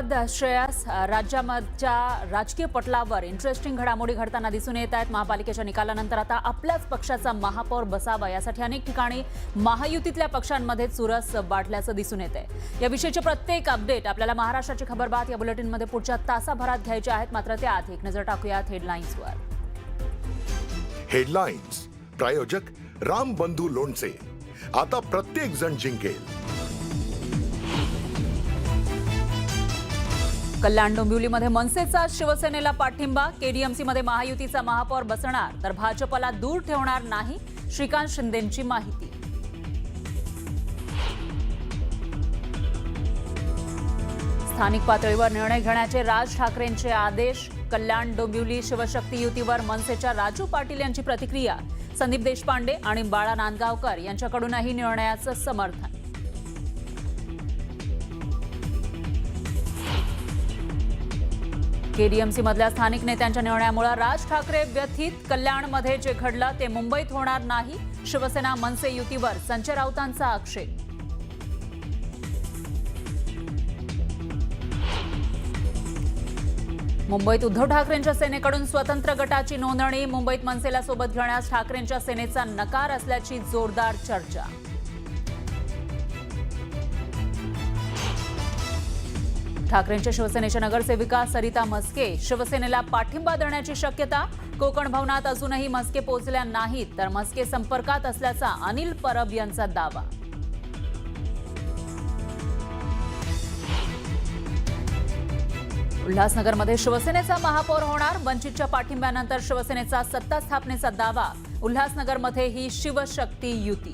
धन्यवाद श्रेयस। राज्याच्या राजकीय पटलावर इंटरेस्टिंग घडामोडी घडताना दिसून येत आहेत। महापालिकेच्या निकालानंतर आता आपल्याच पक्षाचा महापौर बसावा यासाठी अनेक ठिकाणी महायुतीतल्या पक्षांमध्ये चुरस वाढल्याचं दिसून येत आहे। याविषयीचे प्रत्येक अपडेट आपल्याला महाराष्ट्राची खबरबात या बुलेटिनमध्ये पुढच्या तासाभरात घ्यायचे आहेत। मात्र त्याआधी एक नजर टाकूयात हेडलाईन्सवर। हेडलाईन्स प्रायोजक राम बंधू लोणचे। आता प्रत्येक जण जिंकेल। कल्याण डोंबिवलीमध्ये मनसेचा शिवसेनेला पाठिंबा। केडीएमसीमध्ये महायुतीचा महापौर बसणार तर भाजपला दूर ठेवणार नाही, श्रीकांत शिंदेंची माहिती। स्थानिक पातळीवर निर्णय घेण्याचे राज ठाकरेंचे आदेश। कल्याण डोंबिवली शिवशक्ती युतीवर मनसेच्या राजू पाटील यांची प्रतिक्रिया। संदीप देशपांडे आणि बाळा नांदगावकर यांच्याकडूनही निर्णयाचं समर्थन। केडीएमसी मधल्या स्थानिक नेत्यांच्या निर्णयामुळे राज ठाकरे व्यथित। कल्याणमध्ये जे घडलं ते मुंबईत होणार नाही, शिवसेना मनसे युतीवर संजय राऊतांचा आक्षेप। मुंबईत उद्धव ठाकरेंच्या सेनेकडून स्वतंत्र गटाची नोंदणी। मुंबईत मनसेला सोबत घेण्यास ठाकरेंच्या सेनेचा नकार असल्याची जोरदार चर्चा। ठाकरेंच्या शिवसेनेच्या नगरसेविका सरिता म्हस्के शिवसेनेला पाठिंबा देण्याची शक्यता। कोकण भवनात अजूनही म्हस्के पोहोचल्या नाहीत तर म्हस्के संपर्कात असल्याचा अनिल परब यांचा दावा। उल्हासनगरमध्ये शिवसेनेचा महापौर होणार। वंचितच्या पाठिंब्यानंतर शिवसेनेचा सत्ता स्थापनेचा दावा। उल्हासनगरमध्ये ही शिवशक्ती युती।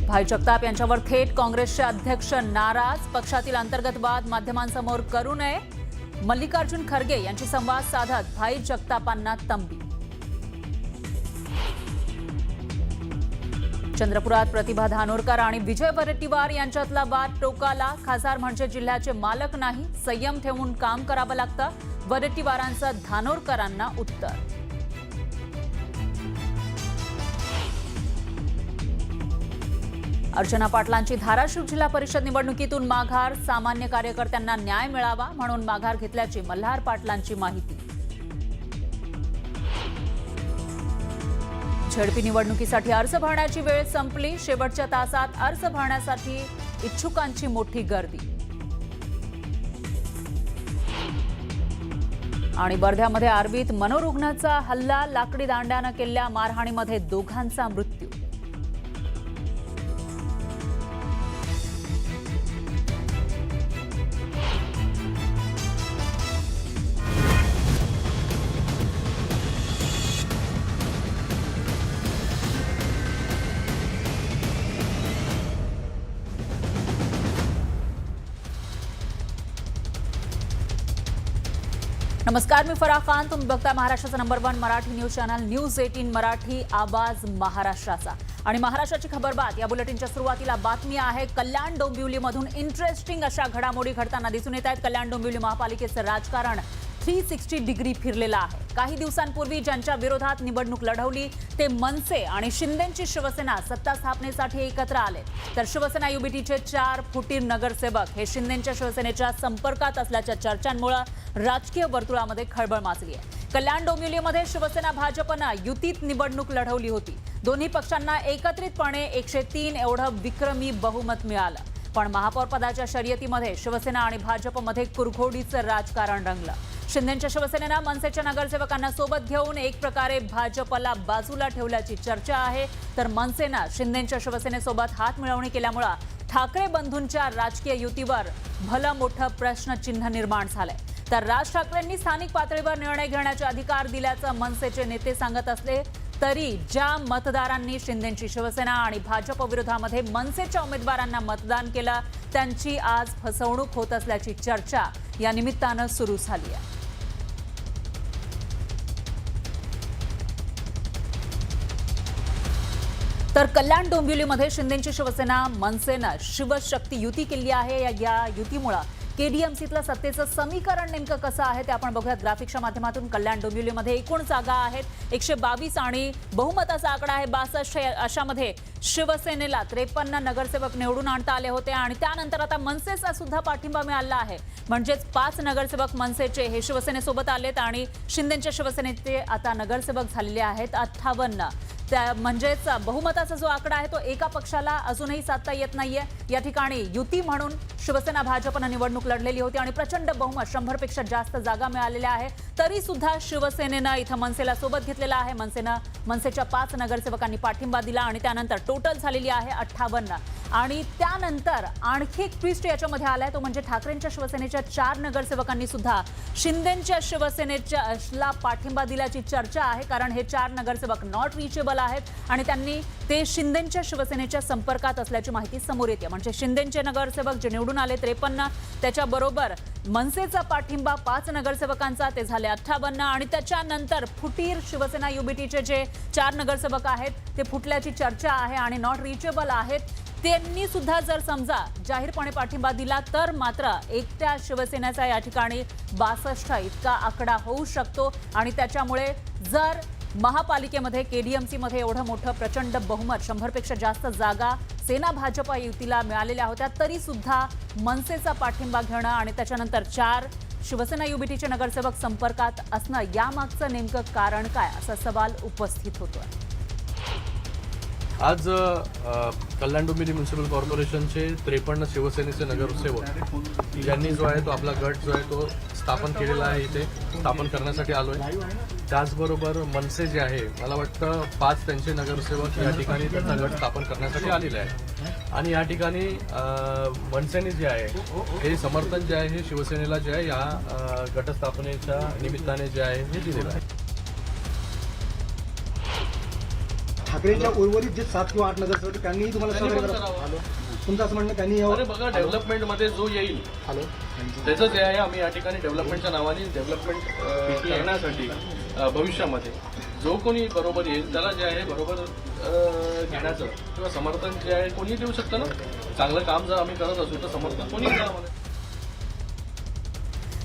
भाई जगताप यांच्यावर थेट काँग्रेसचे अध्यक्ष नाराज। पक्षातील अंतर्गत वाद माध्यमांसमोर करू नये, मल्लिकार्जुन खरगे यांची संवाद साधत भाई जगतापांना तंबी। चंद्रपुरात प्रतिभा धानोरकर आणि विजय वडेट्टीवार यांच्यातला वाद टोकाला। खासदार म्हणजे जिल्ह्याचे मालक नाही, संयम ठेवून काम करावं लागतं, वडेट्टीवारांचं धानोरकरांना उत्तर। अर्चना पाटलांची धाराशिव जिल्हा परिषद निवडणुकीतून माघार। सामान्य कार्यकर्त्यांना न्याय मिळावा म्हणून माघार घेतल्याची मल्हार पाटलांची माहिती। झडपी निवडणुकीसाठी अर्ज भरण्याची वेळ संपली। शेवटच्या तासात अर्ज भरण्यासाठी इच्छुकांची मोठी गर्दी। आणि वर्ध्यामध्ये आर्वीत मनोरुग्णाचा हल्ला। लाकडी दांड्यानं केलेल्या मारहाणीमध्ये दोघांचा मृत्यू। नमस्कार, मी फराह खान। तुम्ही बघता महाराष्ट्राचा number 1 Marathi news channel news 18 Marathi, आवाज महाराष्ट्राचा। आणि महाराष्ट्राची खबरबात या बुलेटिनच्या सुरुवातीला बातमी आहे कल्याण डोंबिवलीमधून इंटरेस्टिंग अशा घडामोडी घडताना दिसून येत आहेत। कल्याण डोंबिवली महापालिकेचं राजकारण 360 डिग्री फिरलेलं आहे। काही दिवसांपूर्वी ज्यांच्या विरोधात निवडणूक लढवली ते मनसे आणि शिंदेंची शिवसेना सत्ता स्थापनेसाठी एकत्र आले, तर शिवसेना युबीटीचे 4 फुटीर नगरसेवक हे शिंदेंच्या शिवसेनेच्या संपर्कात असल्याच्या चर्चांमुळे राजकीय वर्तुळामध्ये खळबळ माजली आहे। कल्याण डोंबिवलीमध्ये शिवसेना भाजपनं युतीत निवडणूक लढवली होती। दोन्ही पक्षांना एकत्रितपणे 103 एवढं विक्रमी बहुमत मिळालं, पण महापौर पदाच्या शर्यतीमध्ये शिवसेना आणि भाजपमध्ये कुरघोडीचं राजकारण रंगलं। शिंदेंच्या शिवसेनेनं मनसेच्या नगरसेवकांना सोबत घेऊन एक प्रकारे भाजपला बाजूला ठेवल्याची चर्चा आहे, तर मनसेनं शिंदेंच्या शिवसेनेसोबत हात मिळवणी केल्यामुळे ठाकरे बंधूंच्या राजकीय युतीवर भलं मोठं प्रश्नचिन्ह निर्माण झालंय। तर राज ठाकरेंनी स्थानिक पातळीवर निर्णय घेण्याचे अधिकार दिल्याचं मनसेचे नेते सांगत असले तरी ज्या मतदारांनी शिंदेंची शिवसेना आणि भाजप विरोधामध्ये मनसेच्या उमेदवारांना मतदान केलं त्यांची आज फसवणूक होत असल्याची चर्चा या निमित्तानं सुरू झाली आहे। तर कल्याण डोंबिवलीमध्ये शिंदेंची शिवसेना मनसेनं शिवशक्ती युती केली आहे। या युतीमुळे केडीएमसीतलं सत्तेचं समीकरण नेमकं कसं आहे ते आपण बघूयात ग्राफिक्सच्या माध्यमातून. कल्याण डोंबिवलीमध्ये एकूण जागा आहेत 122 आणि बहुमताचा आकडा आहे 62. अशामध्ये शिवसेनेला 53 नगरसेवक निवडून आणता आले होते आणि त्यानंतर आता मनसेचा सुद्धा पाठिंबा मिळाला आहे. म्हणजेच 5 नगरसेवक मनसेचे हे शिवसेनेसोबत आलेत आणि शिंदेच्या शिवसेनेचे आता नगरसेवक झालेले आहेत 58. म्हणजेच बहुमताचा जो आकडा आहे तो एका पक्षाला अजूनही साधता येत नाहीये. या ठिकाणी युती म्हणून शिवसेना भाजपनं निवडणूक लढलेली होती आणि प्रचंड बहुमत 100 पेक्षा जास्त जागा मिळालेल्या आहे. तरी सुद्धा शिवसेनेनं इथं मनसेला सोबत घेतलेला आहे. मनसेच्या 5 नगरसेवकांनी पाठिंबा दिला आणि त्यानंतर टोटल झालेली आहे 58. आणि त्यानंतर आणखी एक ट्विस्ट याच्यामध्ये आलाय तो म्हणजे ठाकरेंच्या शिवसेनेच्या 4 नगरसेवकांनी सुद्धा शिंदेच्या शिवसेनेच्या पाठिंबा दिल्याची चर्चा आहे. कारण हे 4 नगरसेवक नॉट रिचेबल आहेत आणि त्यांनी ते शिंदेच्या शिवसेनेच्या संपर्कात असल्याची माहिती समोर येते. म्हणजे शिंदेचे नगरसेवक जे निवडून आले 53, त्याच्याबरोबर मनसेचा पाठिंबा 5 नगरसेवकांचा ते झाले 58 आणि त्याच्यानंतर फुटीर शिवसेना युबीटीचे जे 4 नगरसेवक आहेत ते फुटल्याची चर्चा आहे आणि नॉट रिचेबल आहेत. त्यांनी सुद्धा जर समजा जाहीरपणे पाठिंबा दिला तर मात्र एकट्या शिवसेनेचा या ठिकाणी 62 इतका आकडा होऊ शकतो आणि त्याच्यामुळे जर महापालिकेमध्ये केडीएमसीमध्ये एवढं मोठं प्रचंड बहुमत 100 पेक्षा जास्त जागा सेना भाजपा युतीला मिळालेल्या होत्या तरी सुद्धा मनसेचा पाठिंबा घेणं आणि त्याच्यानंतर 4 शिवसेना युबीटीचे नगरसेवक संपर्कात असणं यामागचं नेमकं कारण काय असा सवाल उपस्थित होतोय. आज कल्याण डोंबिवली म्युनिसिपल कॉर्पोरेशनचे 53 शिवसेनेचे नगरसेवक ज्यांनी जो आहे तो आपला गट जो आहे तो स्थापन केलेला आहे, इथे स्थापन करण्यासाठी आलो आहे. त्याचबरोबर मनसे जे आहे मला वाटतं 5 त्यांचे नगरसेवक या ठिकाणी त्यांचा गट स्थापन करण्यासाठी आलेले आहे आणि या ठिकाणी मनसेने जे आहे हे समर्थन जे आहे हे शिवसेनेला जे आहे या गटस्थापनेच्या निमित्ताने जे आहे हे दिलेलं आहे. ठाकरेंच्या उर्वरित जे 7 किंवा 8 नगरसेवक त्यांनी तुम्हाला सहकार्य करावं. तुमचं असं म्हणणं त्यांनी अरे बघा डेव्हलपमेंटमध्ये जो येईल त्याचं जे आहे आम्ही या ठिकाणी डेव्हलपमेंटच्या नावाने डेव्हलपमेंट करण्यासाठी भविष्यामध्ये जो कोणी बरोबर येईल त्याला जे आहे बरोबर घेण्याचं किंवा समर्थन जे आहे कोणी देऊ शकतं ना. चांगलं काम जर आम्ही करत असू तर समर्थन कोणी देणार आम्हाला.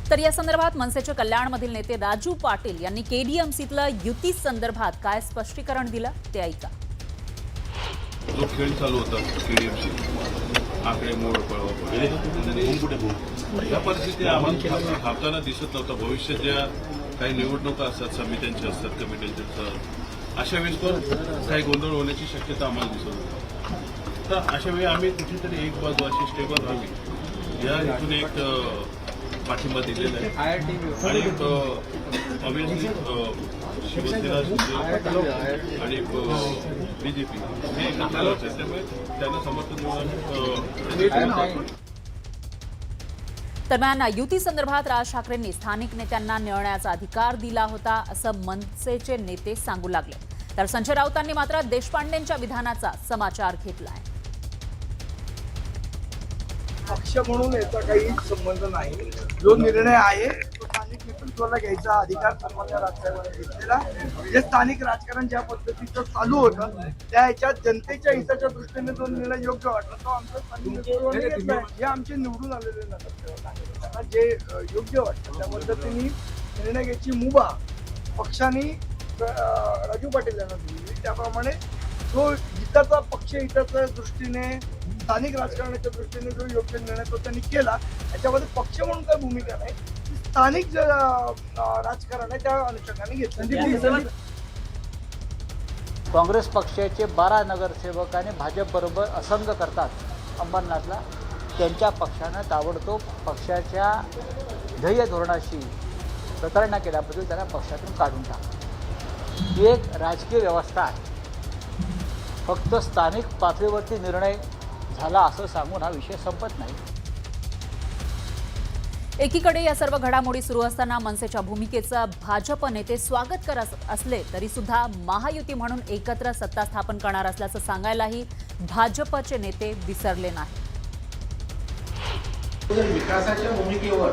तर या संदर्भात मनसेचे कल्याणमधील नेते राजू पाटील यांनी केडीएमसीतलं युती संदर्भात काय स्पष्टीकरण दिलं ते ऐका. जो खेळ चालू होता केडीएमसी आकडेमोड या परिस्थिती आम्हाला धावताना दिसत नव्हतं. भविष्यात ज्या काही निवडणुका असतात समित्यांच्या असतात कमिट्यांच्या असतात अशा वेळेस पण काही गोंधळ होण्याची शक्यता आम्हाला दिसत होती. तर अशा वेळी आम्ही कुठेतरी एक बाजू अशी स्टेबल राहावी या इथून एक पाठिंबा दिलेला आहे आणि ऑब्व्हियसली शिवसेना आणि बीजेपी हे एकत्रच आहे त्यामुळे त्यांना समर्थन देणं. दरम्यान युती संदर्भात राज ठाकरेंनी स्थानिक नेत्यांना निर्णयाचा अधिकार दिला होता असं मनसेचे नेते सांगू लागले. तर संजय राऊतांनी मात्र देशपांडेंच्या विधानाचा समाचार घेतलाय. पक्ष म्हणून याचा काही संबंध नाही. जो निर्णय आहे तो स्थानिक नेतृत्वाला घ्यायचा अधिकार सामान्य राजकारणाने घेतलेला. जे स्थानिक राजकारण ज्या पद्धतीचं चालू होतं त्या ह्याच्यात जनतेच्या हिताच्या दृष्टीने जो निर्णय योग्य वाटला तो आमच्या स्थानिक नेतृत्वाने घेतला. जे आमचे निवडून आलेले नगरसेवक आहेत त्यांना जे योग्य वाटतं त्या पद्धतीने निर्णय घ्यायची मुभा पक्षाने राजू पाटील यांना दिली. त्याप्रमाणे जो हिताचा पक्ष हिताच्या दृष्टीने स्थानिक राजकारणाच्या दृष्टीने जो योग्य निर्णय तो त्यांनी केला. याच्यामध्ये पक्ष म्हणून काही भूमिका नाही. स्थानिक जे राजकारण आहे त्या अनुषंगाने घेतलं. काँग्रेस पक्षाचे 12 नगरसेवक आणि भाजपबरोबर असंग करतात अंबरनाथला. त्यांच्या पक्षानं ताबडतोब पक्षाच्या ध्येय धोरणाशी प्रतारणा केल्याबद्दल त्यांना पक्षातून काढून टाकलं. ही एक राजकीय व्यवस्था आहे. फक्त स्थानिक पातळीवरती निर्णय झाला असं सांगून हा विषय संपत नाही. एकीकडे या सर्व घडामोडी सुरू असताना मनसेच्या भूमिकेचं भाजप नेते स्वागत करत असले तरी सुद्धा महायुती म्हणून एकत्र सत्ता स्थापन करणार असल्याचं सांगायलाही भाजपचे नेते विसरले नाही. विकासाच्या भूमिकेवर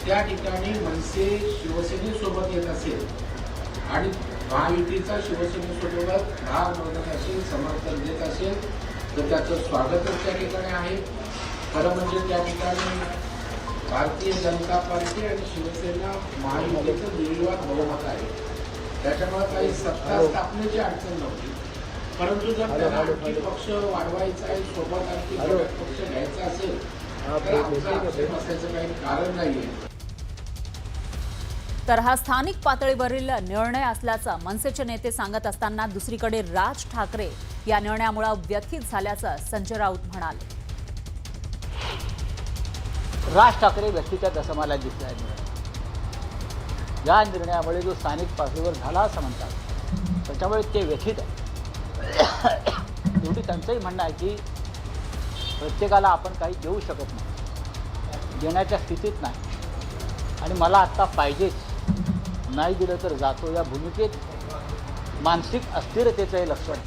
त्या ठिकाणी मनसे शिवसेनेसोबत येत असेल आणि महायुतीचा शिवसेनेसोबत भाग बघत असेल समर्थन देत असेल तर त्याचं स्वागतच त्या ठिकाणी आहे. खरं म्हणजे त्या ठिकाणी भारतीय जनता पार्टी आणि शिवसेना महायुतीचं निर्विवाद बहुमत आहे. त्याच्यामुळे काही सत्ता स्थापनेची अडचण नव्हती. परंतु जर त्याला आणखी पक्ष वाढवायचा आहे, सोबत आणखी घटक पक्ष घ्यायचा असेल तर आमचा आक्षेप असायचं काही कारण नाहीये. तर हा स्थानिक पातळीवरील निर्णय असल्याचं मनसेचे नेते सांगत असताना दुसरीकडे राज ठाकरे या निर्णयामुळे व्यथित झाल्याचं संजय राऊत म्हणाले. राज ठाकरे व्यक्तिगत आहेत असं मला दिसलं आहे. या निर्णयामुळे जो स्थानिक पातळीवर झाला असं म्हणतात त्याच्यामुळे ते व्यथित आहे. शेवटी त्यांचंही म्हणणं आहे की प्रत्येकाला आपण काही देऊ शकत नाही, देण्याच्या स्थितीत नाही आणि मला आत्ता पाहिजेच, नाही दिलं तर जातो या भूमिकेत मानसिक अस्थिरतेचं हे लक्षण.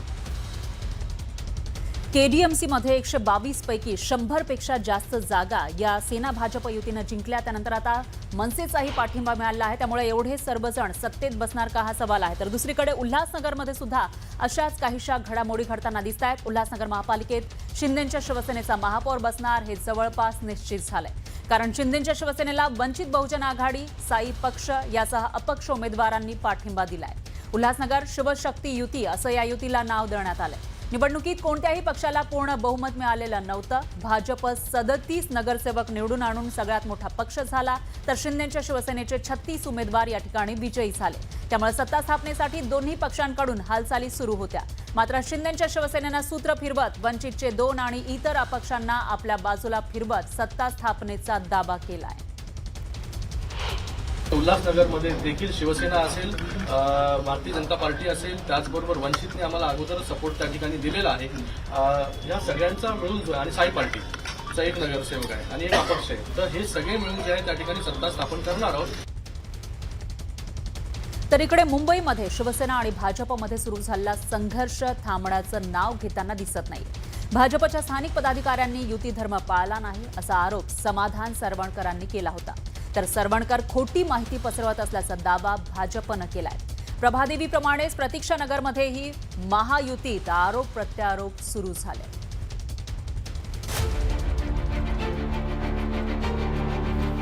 केडीएमसीमध्ये 122 पैकी 100 पेक्षा जास्त जागा या सेना भाजप युतीनं जिंकल्या. त्यानंतर आता मनसेचाही पाठिंबा मिळाला आहे. त्यामुळे एवढे सर्वजण सत्तेत बसणार का हा सवाल आहे. तर दुसरीकडे उल्हासनगरमध्ये सुद्धा अशाच काहीशा घडामोडी घडताना दिसत आहेत. उल्हासनगर महापालिकेत शिंदेंच्या शिवसेनेचा महापौर बसणार हे जवळपास निश्चित झालंय. कारण शिंदेंच्या शिवसेनेला वंचित बहुजन आघाडी, साई पक्ष यासह अपक्ष उमेदवारांनी पाठिंबा दिलाय. उल्हासनगर शिवशक्ती युती असं या युतीला नाव देण्यात आलंय. निवडणुकीत कोणत्याही पक्षाला पूर्ण बहुमत मिळालेलं नव्हतं. भाजप 37 नगरसेवक निवडून आणून सगळ्यात मोठा पक्ष झाला, तर शिंदेंच्या शिवसेनेचे 36 उमेदवार या ठिकाणी विजयी झाले. त्यामुळे सत्ता स्थापनेसाठी दोन्ही पक्षांकडून हालचाली सुरू होत्या. मात्र शिंदेंच्या शिवसेनेनं सूत्र फिरवत वंचितचे 2 आणि इतर अपक्षांना आपल्या बाजूला फिरवत सत्ता स्थापनेचा दावा केलाय. उल्हासनगरमध्ये देखील शिवसेना असेल, भारतीय जनता पार्टी असेल, त्याचबरोबर वंचितने आम्हाला अगोदर सपोर्ट त्या ठिकाणी दिलेला आहे. या सगळ्यांचा मिळून जो आणि साई पार्टीचा एक नगरसेवक आहे आणि एक अपक्ष आहे, तर हे सगळे मिळून जे आहे त्या ठिकाणी सत्ता स्थापन करणार आहोत. तर इकडे मुंबईमध्ये शिवसेना आणि भाजपमध्ये सुरू झालेला संघर्ष थांबण्याचं नाव घेताना दिसत नाही. भाजपच्या स्थानिक पदाधिकाऱ्यांनी युती धर्म पाळला नाही असा आरोप समाधान सरवणकरांनी केला होता. तर सरवणकर खोटी माहिती पसरवत असल्याचा दावा भाजपनं केलाय. प्रभादेवीप्रमाणेच प्रतीक्षानगरमध्येही महायुतीत आरोप प्रत्यारोप सुरू झाले.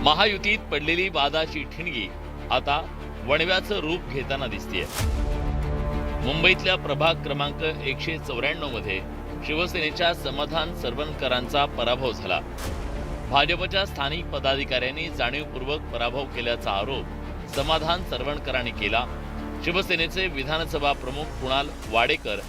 महायुतीत पडलेली वादाची ठिणगी आता वणव्याचं रूप घेताना दिसतेय. मुंबईतल्या प्रभाग क्रमांक 194 मध्ये शिवसेनेच्या समाधान सरवणकरांचा पराभव झाला. भाजपच्या स्थानिक पदाधिकाऱ्यांनी जाणीवपूर्वक पराभव केल्याचा आरोप समाधान सरवणकरांनी केला. शिवसेनेचे विधानसभा प्रमुख कुणाल वाडेकर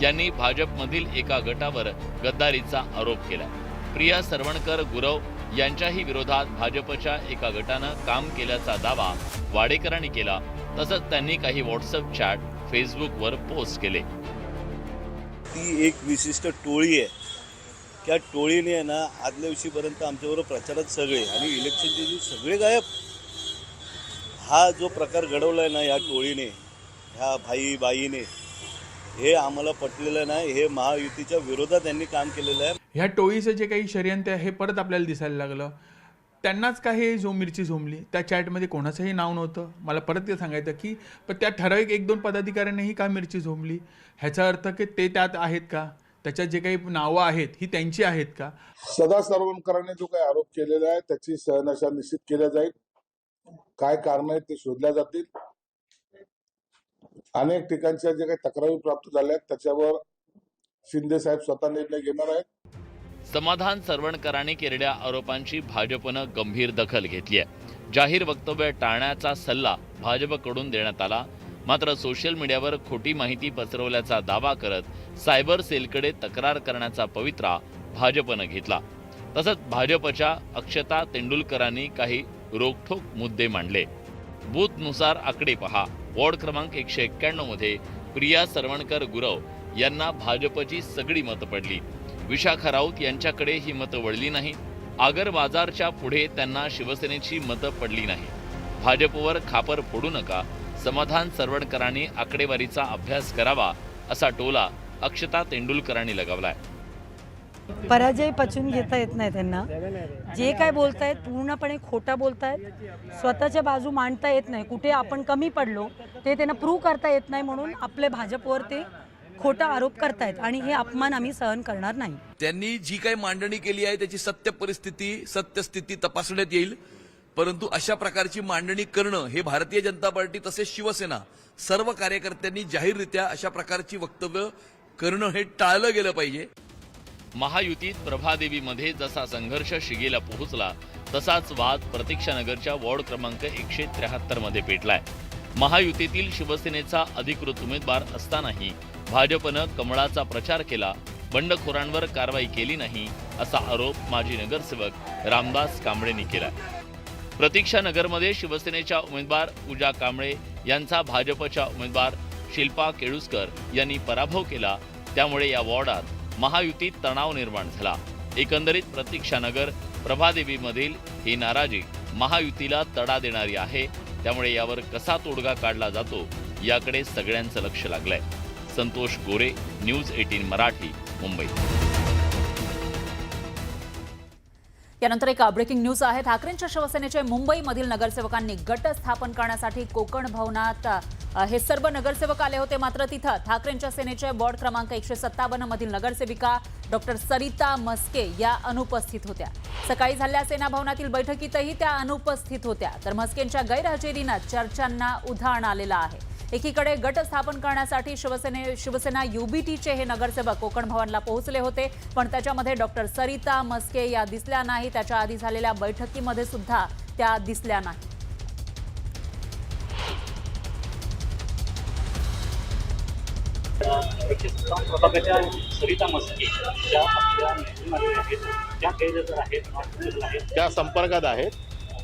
यांनी भाजपमधील एका गटावर गद्दारीचा आरोप केला. प्रिया सरवणकर गुरव यांच्याही विरोधात भाजपच्या एका गटानं काम केल्याचा दावा वाडेकरांनी केला. तसंच त्यांनी काही व्हॉट्सअप चॅट फेसबुकवर पोस्ट केले. ती एक विशिष्ट टोळी आहे. त्या टोळीने आहे ना आदल्या दिवशीपर्यंत आमच्याबरोबर प्रचारात सगळे आणि इलेक्शनचे जे सगळे गायब. हा जो प्रकार घडवला आहे ना या टोळीने, ह्या बाईने, हे आम्हाला पटलेलं नाही. हे महायुतीच्या विरोधात त्यांनी काम केलेलं आहे. ह्या टोळीचं जे काही षडयंत्र आहे हे परत आपल्याला दिसायला लागलं. त्यांनाच काही मिरची झोंबली. त्या चॅटमध्ये कोणाचंही नाव नव्हतं. मला परत ते सांगायचं की पण त्या ठराविक 1-2 पदाधिकाऱ्यांनीही का मिरची झोंबली, ह्याचा अर्थ की ते त्यात आहेत का, त्याच्यात जे काही नावं आहेत ही त्यांची आहेत का. सदा सरवणकरांनी जो काही आरोप केलेला आहे त्याची सहनशा निश्चित केल्या जाईल. काय कारण आहेत ते शोधल्या जातील. अनेक ठिकाणच्या जे काही तक्रारी प्राप्त झाल्या आहेत त्याच्यावर शिंदे साहेब स्वतः निर्णय घेणार आहेत. समाधान सरवणकरांनी केलेल्या आरोपांची भाजपनं गंभीर दखल घेतली आहे. जाहीर वक्तव्य टाळण्याचा सल्ला भाजपकडून देण्यात आला. मात्र सोशल मीडियावर खोटी माहिती पसरवल्याचा दावा करत सायबर सेलकडे तक्रार करण्याचा पवित्रा भाजपनं घेतला. तसंच भाजपच्या अक्षता तेंडुलकरांनी काही रोखठोक मुद्दे मांडले. बूथनुसार आकडे पहा. वॉर्ड क्रमांक 191 मध्ये प्रिया सरवणकर गुरव यांना भाजपची सगळी मतं पडली. विशाखा राऊत यांच्याकडे ही मतं वळली नाही. आगर बाजारच्या पुढे त्यांना शिवसेनेची मतं पडली नाही. भाजपवर खापर फोडू नका. समाधान सरवणकरांनी आकडेवारीचा अभ्यास करावा असा टोला अक्षता तेंडुलकरांनी लगावलाय. पराजय पचवून घेता येत नाही त्यांना. जे काय बोलतायत पूर्णपणे खोटा बोलतायत. स्वतःच्या बाजू मांडता येत नाही. कुठे आपण कमी पडलो ते त्यांना प्रूव्ह करता येत नाही म्हणून आपले भाजपवर ते खोटा आरोप करतायत आणि हे अपमान आम्ही सहन करणार नाही. त्यांनी जी काही मांडणी केली आहे त्याची सत्य परिस्थिती, सत्यस्थिती तपासण्यात येईल. परंतु अशा प्रकारची मांडणी करणं हे भारतीय जनता पार्टी तसेच शिवसेना सर्व कार्यकर्त्यांनी जाहीररित्या अशा प्रकारची वक्तव्य करणं हे टाळलं गेलं पाहिजे. महायुतीत प्रभादेवीमध्ये जसा संघर्ष शिगेला पोहोचला तसाच वाद प्रतीक्षानगरच्या वॉर्ड क्रमांक 173 मध्ये पेटलाय. महायुतीतील शिवसेनेचा अधिकृत उमेदवार असतानाही भाजपनं कमळाचा प्रचार केला, बंडखोरांवर कारवाई केली नाही असा आरोप माजी नगरसेवक रामदास कांबळेंनी केला. प्रतीक्षानगरमध्ये शिवसेनेच्या उमेदवार पूजा कांबळे यांचा भाजपच्या उमेदवार शिल्पा केळुसकर यांनी पराभव केला. त्यामुळे या वॉर्डात महायुतीत तणाव निर्माण झाला. एकंदरीत प्रतीक्षानगर प्रभादेवीमधील ही नाराजी महायुतीला तडा देणारी आहे. त्यामुळे यावर कसा तोडगा काढला जातो याकडे सगळ्यांचं लक्ष लागलंय. संतोष गोरे, न्यूज 18 मराठी, मुंबई. यानंतर एक ब्रेकिंग न्यूज आहे. ठाकरेंच्या शिवसेनेचे मुंबईमधील नगरसेवकांनी गट स्थापन करण्यासाठी कोकण भवनात हे सर्व नगरसेवक आले होते. मात्र तिथं ठाकरेंच्या सेनेचे वॉर्ड क्रमांक 157 मधील नगरसेविका डॉक्टर सरिता मस्के या अनुपस्थित होत्या. सकाळी झालेल्या सेना भवनातील बैठकीतही त्या अनुपस्थित होत्या. तर मस्केंच्या गैरहजेरीनं चर्चांना उधाण आलेलं आहे. एकीकडे गट स्थापन करण्यासाठी शिवसेना युबीटीचे हे नगरसेवक कोकण भवनला पोहोचले होते, पण त्याच्यामध्ये डॉक्टर सरिता मस्के या दिसल्या नाही. त्याच्या आधी झालेल्या बैठकीमध्ये सुद्धा त्या दिसल्या नाही. सरिता मस्के त्या संपर्कात आहेत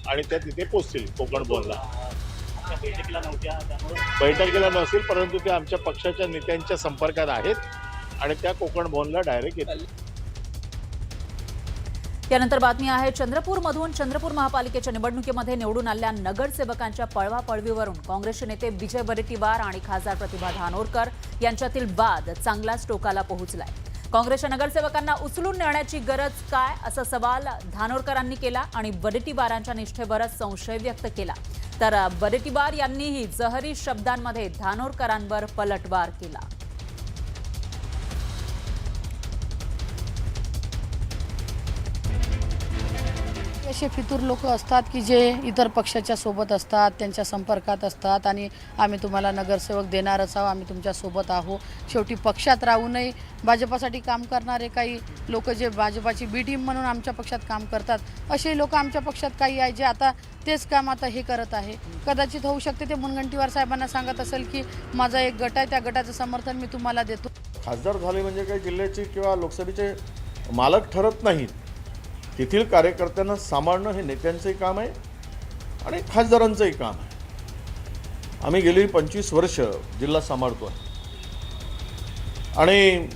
आणि त्या तिथे पोहोचतील कोकण भवनला. बैठकीला नसेल, परंतु त्या आमच्या पक्षाच्या नेत्यांच्या संपर्कात आहेत आणि त्या कोकण भवनला डायरेक्ट येतील. यानंतर बातमी आहे चंद्रपूरमधून. चंद्रपूर महापालिकेच्या निवडणुकीमध्ये निवडून आलेल्या नगरसेवकांच्या पळवापळवीवरून काँग्रेसचे नेते विजय वडेट्टीवार आणि खासदार प्रतिभा धानोरकर यांच्यातील वाद चांगलाच टोकाला पोहोचलाय. काँग्रेसच्या नगरसेवकांना उचलून नेण्याची गरज काय असा सवाल धानोरकरांनी केला आणि वडेट्टीवारांच्या निष्ठेवरच संशय व्यक्त केला. तर वडेट्टीवार यांनीही जहरी शब्दांमध्ये धानोरकरांवर पलटवार केला. असे फितूर लोक असतात की जे इतर पक्षाच्या सोबत असतात, त्यांच्या संपर्कात असतात आणि आम्ही तुम्हाला नगरसेवक देणारच आहोत, आम्ही तुमच्या सोबत आहोत. शेवटी पक्षात राहूनही भाजपासाठी काम करणारे काही लोक जे भाजपाची बी टीम म्हणून आमच्या पक्षात काम करतात, असे लोक आमच्या पक्षात काही आहे जे आता तेच काम आता हे करत आहे. कदाचित होऊ शकते ते मुनगंटीवार साहेबांना सांगत असेल की माझा एक गट आहे, त्या गटाचं समर्थन मी तुम्हाला देतो. खासदार झाले म्हणजे काही जिल्ह्याचे किंवा लोकसभेचे मालक ठरत नाहीत. तेथील कार्यकर्त्यांना सांभाळणं हे नेत्यांचंही काम आहे आणि खासदारांचंही काम आहे. आम्ही गेली 25 वर्ष जिल्हा सांभाळतो आहे आणि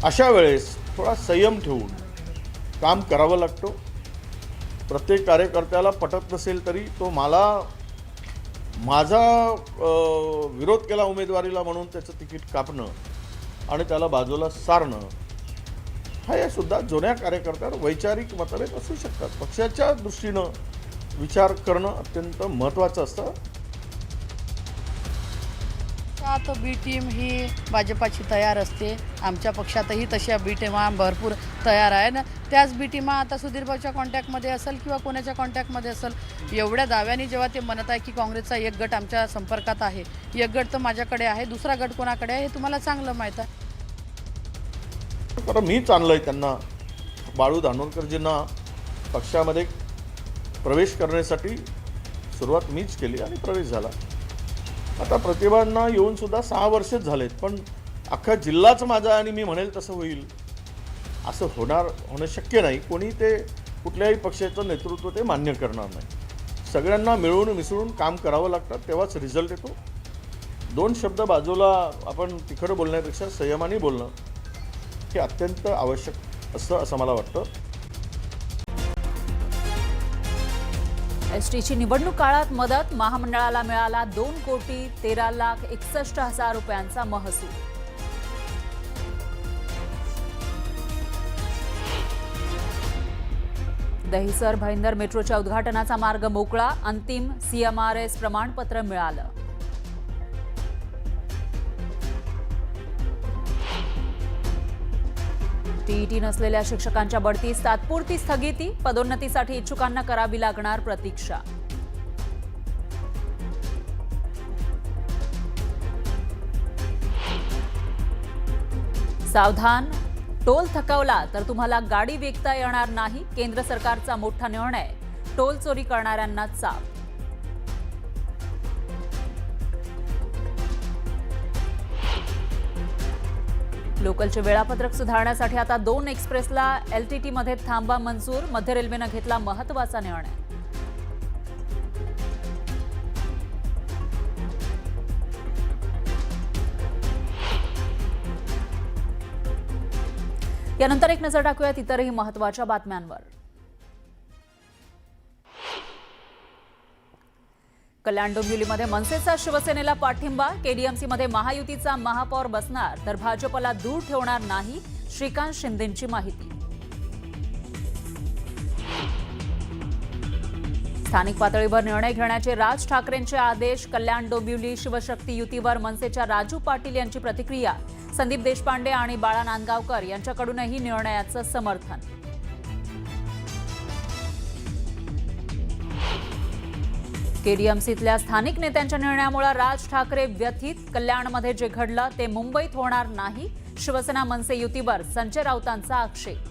अशा वेळेस थोडा संयम ठेवून काम करावं लागतं. प्रत्येक कार्यकर्त्याला पटत नसेल तरी तो माझा विरोध केला उमेदवारीला म्हणून त्याचं तिकीट कापणं आणि त्याला बाजूला सारणं हे सुद्धा जुन्या कार्यकर्त्यांवर वैचारिक मतभेद असू शकतात. पक्षाच्या दृष्टीनं विचार करणं अत्यंत महत्त्वाचं असतं. आता बी टीम ही भाजपाची तयार असते. आमच्या पक्षातही तशा बी टीमा भरपूर तयार आहे ना. त्याच बी टीमा आता सुधीरभाऊच्या कॉन्टॅक्टमध्ये असेल किंवा कोणाच्या कॉन्टॅक्टमध्ये असेल. एवढ्या दाव्याने जेव्हा ते म्हणत आहे की काँग्रेसचा एक गट आमच्या संपर्कात आहे, एक गट तर माझ्याकडे आहे, दुसरा गट कोणाकडे आहे हे तुम्हाला चांगलं माहीत आहे. कारण मीच आणलं आहे त्यांना, बाळू धानोरकरजींना पक्षामध्ये प्रवेश करण्यासाठी सुरुवात मीच केली आणि प्रवेश झाला. आता प्रतिभांना येऊनसुद्धा 6 वर्षच झालेत, पण अख्खा जिल्हाच माझा आणि मी म्हणेल तसं होईल असं होणं शक्य नाही. कोणी ते कुठल्याही पक्षाचं नेतृत्व ते मान्य करणार नाही. सगळ्यांना मिळून मिसळून काम करावं लागतं, तेव्हाच रिझल्ट येतो. 2 शब्द बाजूला आपण तिखट बोलण्यापेक्षा संयमाने बोलणं हे अत्यंत आवश्यक असतं असं मला वाटतं. एसटीची निवडणूक काळात मदत. महामंडळाला मिळाला 2,13,61,000 रुपयांचा महसूल. दहिसर भाईंदर मेट्रोच्या उद्घाटनाचा मार्ग मोकळा. अंतिम CMRS प्रमाणपत्र मिळालं. टीईटी नसलेल्या शिक्षकांच्या बढतीस तात्पुरती स्थगिती, पदोन्नतीसाठी इच्छुकांना करावी लागणार प्रतीक्षा. सावधान, टोल थकवला तर तुम्हाला गाडी विकता येणार नाही. केंद्र सरकारचा मोठा निर्णय, टोल चोरी करणाऱ्यांना चाप. लोकलचे वेळापत्रक सुधारण्यासाठी आता 2 एक्सप्रेसला LTT मध्ये थांबा मंजूर. मध्य रेल्वेनं घेतला महत्त्वाचा निर्णय. यानंतर एक नजर टाकूयात इतरही महत्त्वाच्या बातम्यांवर. कल्याण डोंबिवलीमध्ये मनसेचा शिवसेनेला पाठिंबा. KDMCमध्ये महायुतीचा महापौर बसणार तर भाजपला दूर ठेवणार नाही, श्रीकांत शिंदेंची माहिती. स्थानिक पातळीवर निर्णय घेण्याचे राज ठाकरेंचे आदेश. कल्याण डोंबिवली शिवशक्ती युतीवर मनसेच्या राजू पाटील यांची प्रतिक्रिया. संदीप देशपांडे आणि बाळा नांदगावकर यांच्याकडूनही निर्णयाचं समर्थन. KDMCतल्या स्थानिक नेत्यांच्या निर्णयामुळे राज ठाकरे व्यथित. कल्याणमध्ये जे घडलं ते मुंबईत होणार नाही, शिवसेना मनसे युतीवर संजय राऊतांचा आक्षेप.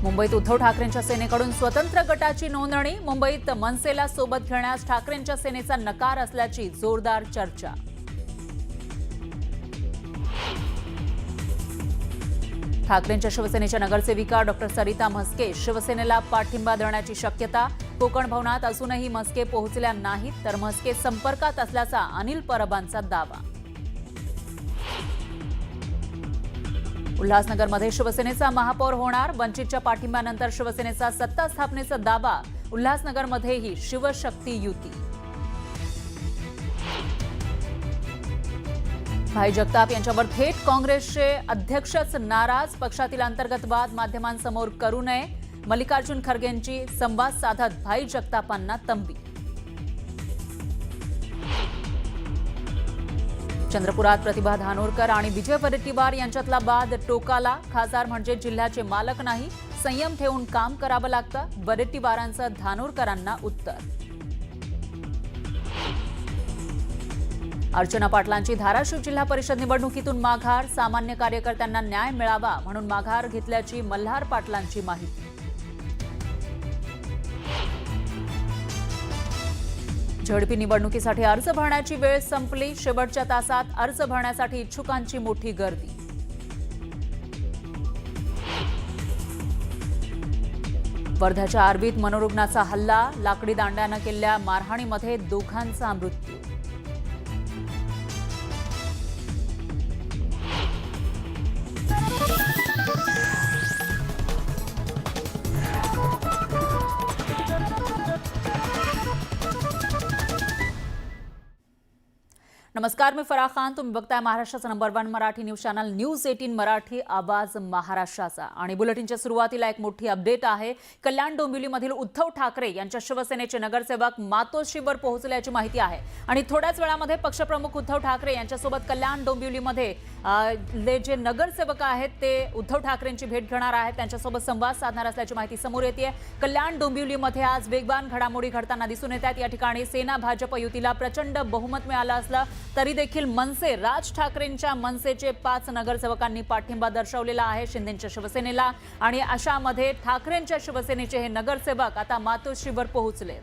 मुंबईत उद्धव ठाकरेंच्या सेनेकडून स्वतंत्र गटाची नोंदणी. मुंबईत मनसेला सोबत घेण्यास ठाकरेंच्या सेनेचा नकार असल्याची जोरदार चर्चा. ठाकरेंच्या शिवसेनेच्या नगरसेविका डॉक्टर सरिता म्हस्के शिवसेनेला पाठिंबा देण्याची शक्यता. कोकण भवनात असूनही म्हस्के पोहोचल्या नाहीत तर म्हस्के संपर्कात असल्याचा अनिल परबांचा दावा. उल्हासनगरमध्ये शिवसेनेचा महापौर होणार. वंचितच्या पाठिंब्यानंतर शिवसेनेचा सत्ता स्थापनेचा दावा. उल्हासनगरमध्येही शिवशक्ती युती. भाई जगताप यांच्यावर थेट काँग्रेसचे अध्यक्षच नाराज. पक्षातील अंतर्गत वाद माध्यमांसमोर करू नये, मल्लिकार्जुन खरगेंची संवाद साधत भाई जगतापांना तंबी. चंद्रपुरात प्रतिभा धानोरकर आणि विजय वडेट्टीवार यांच्यातला वाद टोकाला. खासदार म्हणजे जिल्ह्याचे मालक नाही, संयम ठेवून काम करावं लागतं, वडेट्टीवारांचं धानोरकरांना उत्तर. अर्चना पाटलांची धाराशिव जिल्हा परिषद निवडणुकीतून माघार. सामान्य कार्यकर्त्यांना न्याय मिळावा म्हणून माघार घेतल्याची मल्हार पाटलांची माहिती. झडपी निवडणुकीसाठी अर्ज भरण्याची वेळ संपली. शेवटच्या तासात अर्ज भरण्यासाठी इच्छुकांची मोठी गर्दी. वर्ध्याच्या आर्वीत मनोरुग्णाचा हल्ला. लाकडी दांड्यानं केलेल्या मारहाणीमध्ये दोघांचा मृत्यू. नमस्कार, मी फराह खान. तुम्ही बघताय महाराष्ट्राचा number 1 Marathi news channel news 18 Marathi, आवाज महाराष्ट्राचा. आणि बुलेटिनच्या सुरुवातीला एक मोठी अपडेट आहे. कल्याण डोंबिवलीमधील उद्धव ठाकरे यांच्या शिवसेनेचे नगरसेवक मातोश्रीवर पोहोचल्याची माहिती आहे. आणि थोड्याच वेळामध्ये पक्षप्रमुख उद्धव ठाकरे यांच्यासोबत कल्याण डोंबिवलीमध्ये जे नगरसेवक आहेत ते उद्धव ठाकरेंची भेट घेणार आहेत, त्यांच्यासोबत संवाद साधणार असल्याची माहिती समोर येते. कल्याण डोंबिवलीमध्ये आज वेगवान घडामोडी घडताना दिसून येतात. या ठिकाणी सेना भाजप युतीला प्रचंड बहुमत मिळालं असलं तरी देखील मनसे, राज ठाकरेंच्या मनसेचे 5 नगरसेवकांनी पाठिंबा दर्शवलेला आहे शिंदेंच्या शिवसेनेला. आणि अशामध्ये ठाकरेंच्या शिवसेनेचे हे नगरसेवक आता मातोश्रीवर पोहोचले.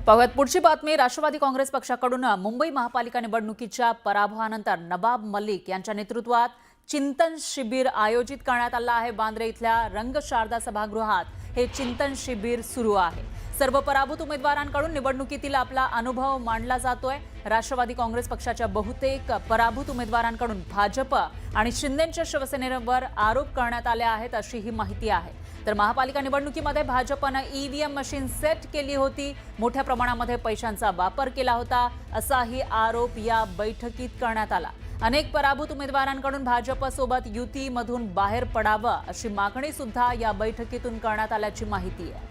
पाहूयात पुढची बातमी. राष्ट्रवादी काँग्रेस पक्षाकडून मुंबई महापालिका निवडणुकीच्या पराभवानंतर नवाब मलिक यांच्या नेतृत्वात चिंतन शिबिर आयोजित करण्यात आलं आहे. बांद्रे इथल्या रंगशारदा सभागृहात हे चिंतन शिबिर सुरू आहे. सर्व पराभूत उमेदवारांकडून निवडणुकीतील आपला अनुभव मांडला जातोय. राष्ट्रवादी काँग्रेस पक्षाच्या बहुतेक पराभूत उमेदवारांकडून भाजप आणि शिंदेंच्या शिवसेनेवर आरोप करण्यात आले आहेत अशी ही माहिती आहे. तर महापालिका निवडणुकीमध्ये भाजपनं EVM मशीन सेट केली होती, मोठ्या प्रमाणामध्ये पैशांचा वापर केला होता असाही आरोप या बैठकीत करण्यात आला. अनेक पराभूत उमेदवारांकडून भाजपसोबत युतीमधून बाहेर पडावं अशी मागणी सुद्धा या बैठकीतून करण्यात आल्याची माहिती आहे.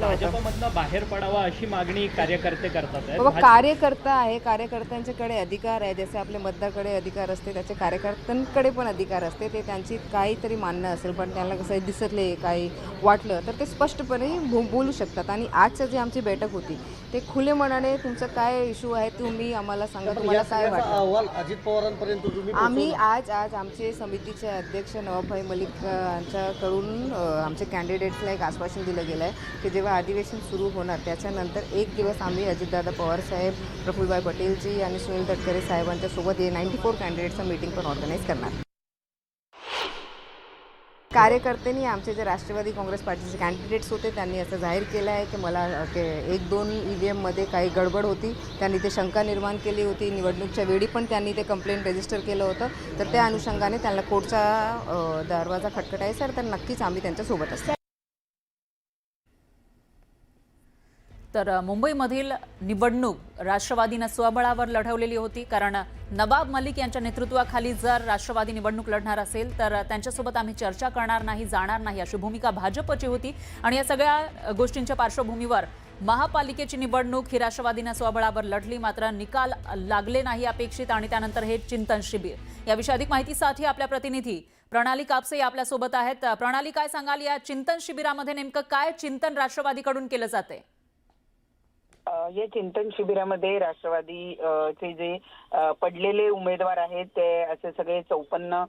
सांगितलं होतं. भाजपमधनं बाहेर पडावा अशी मागणी कार्यकर्ते करतात बाबा कार्यकर्ता आहे, कार्यकर्त्यांच्याकडे अधिकार आहे, जसे आपले मतदाराकडे अधिकार असते त्याचे कार्यकर्त्यांकडे पण अधिकार असते. ते त्यांची काहीतरी मानणं असेल पण त्यांना कसं दिसतले काही वाटलं तर ते स्पष्टपणे बोलू शकतात. आणि आजचं जे आमची बैठक होती ते खुले मनाने तुमचं काय इश्यू आहे तुम्ही आम्हाला सांगा, तुम्हाला काय वाटतं. अहवाल अजित पवारांपर्यंत तुम्ही आम्ही आज आमचे समितीचे अध्यक्ष नवाबभाई मलिक यांच्याकडून आमच्या कॅन्डिडेट्सला एक आश्वासन दिलं गेलं आहे की जेव्हा अधिवेशन सुरू होणार त्याच्यानंतर एक दिवस आम्ही अजितदादा पवार साहेब, प्रफुल्लभाई पटेलजी आणि सुनील तटकरे साहेबांच्या सोबत हे 94 कॅन्डिडेट्सचं मीटिंग पण ऑर्गनाईज करणार. कार्यकर्त्यांनी आमचे जे राष्ट्रवादी काँग्रेस पार्टीचे कॅन्डिडेट्स होते त्यांनी असं जाहीर केलं आहे की मला 1-2 EVMमध्ये काही गडबड होती, त्यांनी ते शंका निर्माण केली होती. निवडणूकच्या वेळी पण त्यांनी ते कंप्लेंट रजिस्टर केलं होतं. तर त्या अनुषंगाने त्यांना कोर्टचा दरवाजा खटखटायचा तर नक्कीच आम्ही त्यांच्यासोबत असतो. तर मुंबईमधील निवडणूक राष्ट्रवादीनं स्वबळावर लढवलेली होती, कारण नवाब मलिक यांच्या नेतृत्वाखाली जर राष्ट्रवादी निवडणूक लढणार असेल तर त्यांच्यासोबत आम्ही चर्चा करणार नाही, जाणार नाही अशी भूमिका भाजपची होती. आणि या सगळ्या गोष्टींच्या पार्श्वभूमीवर महापालिकेची निवडणूक ही राष्ट्रवादीनं स्वबळावर लढली, मात्र निकाल लागले नाही अपेक्षित. आणि त्यानंतर हे चिंतन शिबिर. याविषयी अधिक माहितीसाठी आपल्या प्रतिनिधी प्रणाली कापसे आपल्यासोबत आहेत. प्रणाली, काय सांगाल या चिंतन शिबिरामध्ये नेमकं काय चिंतन राष्ट्रवादीकडून केलं जाते? या चिंतन शिबिरामध्ये राष्ट्रवादी चे जे पडलेले उमेदवार आहेत ते असे सगळे 54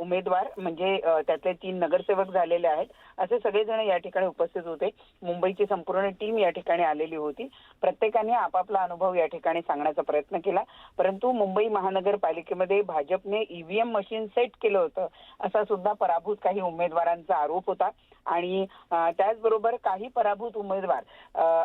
उमेदवार म्हणजे त्यातले 3 नगरसेवक झालेले आहेत असे सगळेजण या ठिकाणी उपस्थित होते. मुंबईची संपूर्ण टीम या ठिकाणी आलेली होती. प्रत्येकाने आपापला अनुभव या ठिकाणी सांगण्याचा प्रयत्न केला. परंतु मुंबई महानगरपालिकेमध्ये भाजपने EVM मशीन सेट केलं होतं असा सुद्धा पराभूत काही उमेदवारांचा आरोप होता. आणि त्याचबरोबर काही पराभूत उमेदवार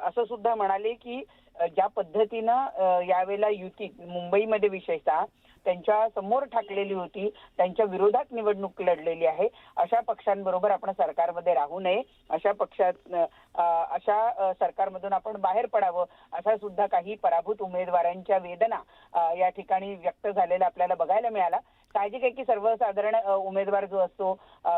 असं सुद्धा म्हणाले की ज्या पद्धतीनं यावेळेला युती मुंबईमध्ये विशेषतः त्यांच्या समोर ठाकलेली होती, त्यांच्या विरोधात निवडणूक लढलेली आहे, अशा पक्षांबरोबर आपण सरकारमध्ये राहू नये, अशा सरकारमधून आपण बाहेर पडावं असा सुद्धा काही पराभूत उमेदवारांच्या वेदना या ठिकाणी व्यक्त झालेल्या आपल्याला बघायला मिळाला. साहजिक आहे की सर्वसाधारण उमेदवार जो असतो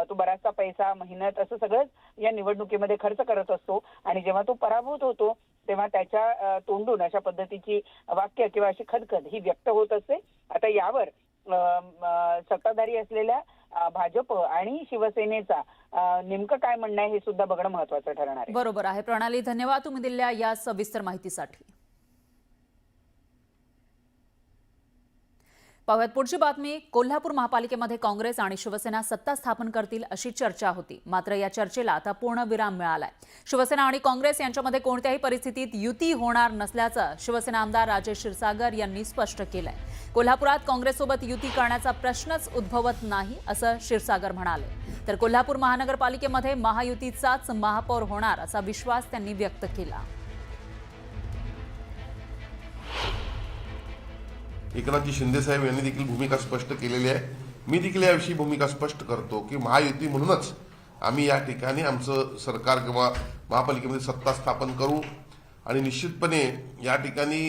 तो बराचसा पैसा, मेहनत असं सगळंच या निवडणुकीमध्ये खर्च करत असतो आणि जेव्हा तो पराभूत होतो तेव्हा त्याच्या तोंडून अशा पद्धतीची वाक्य किंवा अशी खदखद ही व्यक्त होत असते. आता यावर सत्ताधारी असलेल्या भाजप आणि शिवसेनेचा नेमकं काय म्हणणं आहे हे सुद्धा बघणं महत्त्वाचं ठरणार आहे. बरोबर आहे प्रणाली, धन्यवाद तुम्ही दिलेल्या या सविस्तर माहितीसाठी. पाहुयात पुढची बातमी. कोल्हापूर महापालिकेमध्ये काँग्रेस आणि शिवसेना सत्ता स्थापन करतील अशी चर्चा होती, मात्र या चर्चेला आता पूर्णविराम मिळालाय. शिवसेना आणि काँग्रेस यांच्यामध्ये कोणत्याही परिस्थितीत युती होणार नसल्याचं शिवसेना आमदार राजेश क्षीरसागर यांनी स्पष्ट केलंय. कोल्हापुरात काँग्रेससोबत युती करण्याचा प्रश्नच उद्भवत नाही असं क्षीरसागर म्हणाले. तर कोल्हापूर महानगरपालिकेमध्ये महायुतीचाच महापौर होणार असा विश्वास त्यांनी व्यक्त केला. एकनाथजी शिंदे साहेब यांनी देखील भूमिका स्पष्ट केलेली आहे. मी देखील याविषयी भूमिका स्पष्ट करतो की महायुती म्हणूनच आम्ही या ठिकाणी आमचं सरकार किंवा महापालिकेमध्ये सत्ता स्थापन करू. आणि निश्चितपणे या ठिकाणी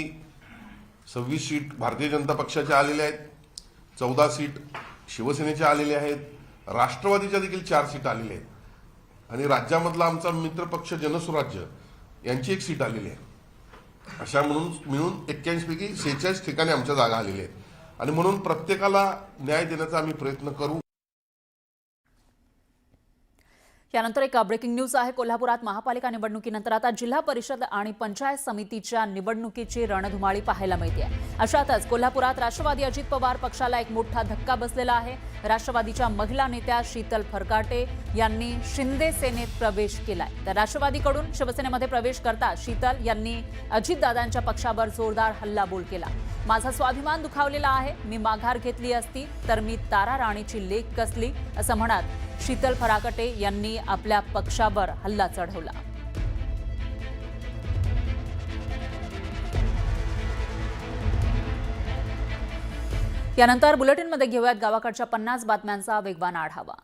26 सीट भारतीय जनता पक्षाच्या आलेल्या आहेत, 14 सीट शिवसेनेच्या आलेल्या आहेत, राष्ट्रवादीच्या देखील 4 सीट आलेल्या आहेत आणि राज्यामधला आमचा मित्रपक्ष जनसुराज्य यांची 1 सीट आलेली आहे. अशा मिळून 81 पैकी 46 ठिकाणी आमच्या जागा आलेल्या आहेत आणि म्हणून प्रत्येकाला न्याय देण्याचा आम्ही प्रयत्न करू. यानंतर एक ब्रेकिंग न्यूज आहे. कोल्हापुरात महापालिका निवडणुकीनंतर आता जिल्हा परिषद आणि पंचायत समितीच्या निवडणुकीची रणधुमाळी पाहायला मिळते. अशातच कोल्हापुरात राष्ट्रवादी अजित पवार पक्षाला एक मोठा धक्का बसलेला आहे. राष्ट्रवादीच्या महिला नेत्या शीतल फरकाटे यांनी शिंदे सेनेत प्रवेश केलाय. तर राष्ट्रवादीकडून शिवसेनेमध्ये प्रवेश करता शीतल यांनी अजितदादांच्या पक्षावर जोरदार हल्लाबोल केला. माझा स्वाभिमान दुखावलेला आहे, मी माघार घेतली असती तर मी तारा राणीची लेक कसली असं म्हणत शीतल फराकटे यांनी आपल्या पक्षावर हल्ला चढवला. यानंतर बुलेटिनमध्ये घेऊयात गावाकडच्या 50 बातम्यांचा वेगवान आढावा.